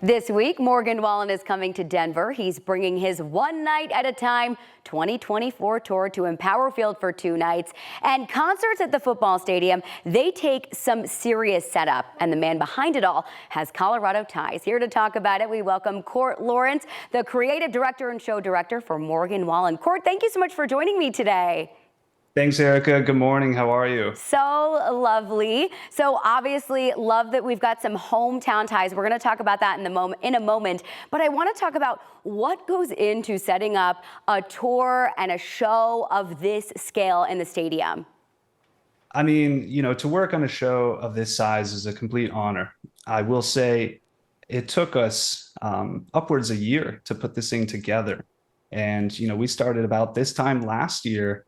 This week, Morgan Wallen is coming to Denver. He's bringing his One Night at a Time 2024 tour to Empower Field for 2 nights. And concerts at the football stadium, they take some serious setup. And the man behind it all has Colorado ties. Here to talk about it, we welcome Cort Lawrence, the creative director and show director for Morgan Wallen. Cort, thank you so much for joining me today. Thanks, Erica. Good morning. How are you? So lovely. So obviously love that we've got some hometown ties. We're going to talk about that in a moment. But I want to talk about what goes into setting up a tour and a show of this scale in the stadium. I mean, to work on a show of this size is a complete honor. I will say it took us upwards a year to put this thing together. And, we started about this time last year,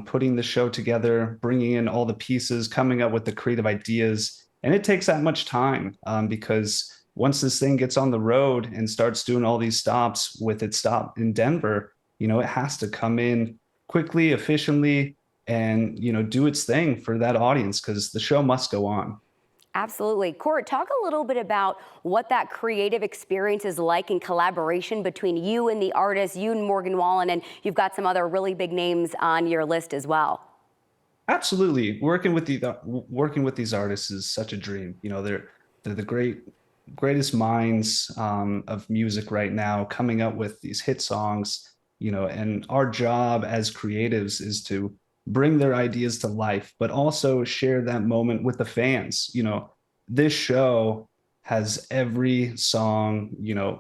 putting the show together, bringing in all the pieces, coming up with the creative ideas. And it takes that much time because once this thing gets on the road and starts doing all these stops with its stop in Denver, it has to come in quickly, efficiently, and, do its thing for that audience because the show must go on. Absolutely. Cort, talk a little bit about what that creative experience is like in collaboration between you and the artist, you and Morgan Wallen, and you've got some other really big names on your list as well. Absolutely. Working with these artists is such a dream. They're the greatest minds of music right now, coming up with these hit songs, and our job as creatives is to bring their ideas to life, but also share that moment with the fans. This show has every song,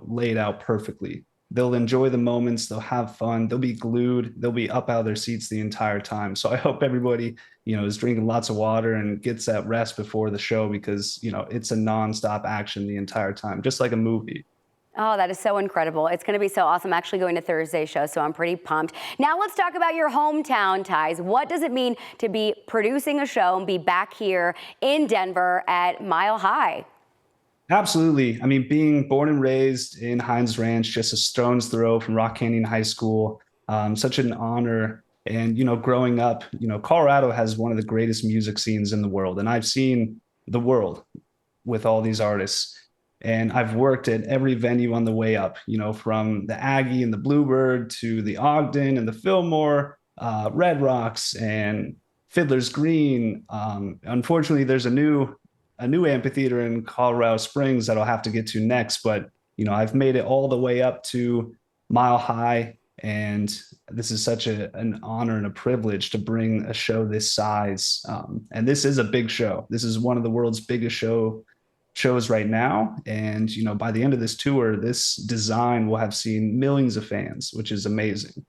laid out perfectly. They'll enjoy the moments, they'll have fun, they'll be glued, they'll be up out of their seats the entire time. So I hope everybody, is drinking lots of water and gets that rest before the show because, it's a nonstop action the entire time, just like a movie. Oh, that is so incredible. It's going to be so awesome. I'm actually going to Thursday's show, so I'm pretty pumped. Now let's talk about your hometown ties. What does it mean to be producing a show and be back here in Denver at Mile High? Absolutely. I mean, being born and raised in Highlands Ranch, just a stone's throw from Rock Canyon High School, such an honor. And, growing up, Colorado has one of the greatest music scenes in the world. And I've seen the world with all these artists. And I've worked at every venue on the way up, from the Aggie and the Bluebird to the Ogden and the Fillmore, Red Rocks and Fiddler's Green. Unfortunately, there's a new amphitheater in Colorado Springs that I'll have to get to next. But, I've made it all the way up to Mile High. And this is such an honor and a privilege to bring a show this size. And this is a big show. This is one of the world's biggest shows right now. And, by the end of this tour, this design will have seen millions of fans, which is amazing.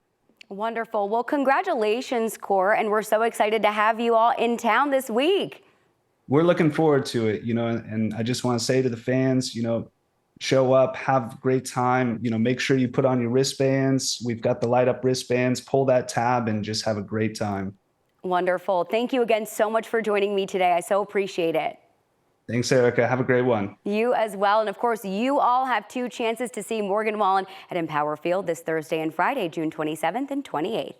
Wonderful. Well, congratulations, Cort. And we're so excited to have you all in town this week. We're looking forward to it, and I just want to say to the fans, show up, have a great time, make sure you put on your wristbands. We've got the light up wristbands, pull that tab and just have a great time. Wonderful. Thank you again so much for joining me today. I so appreciate it. Thanks, Erica. Have a great one. You as well. And of course, you all have 2 chances to see Morgan Wallen at Empower Field this Thursday and Friday, June 27th and 28th.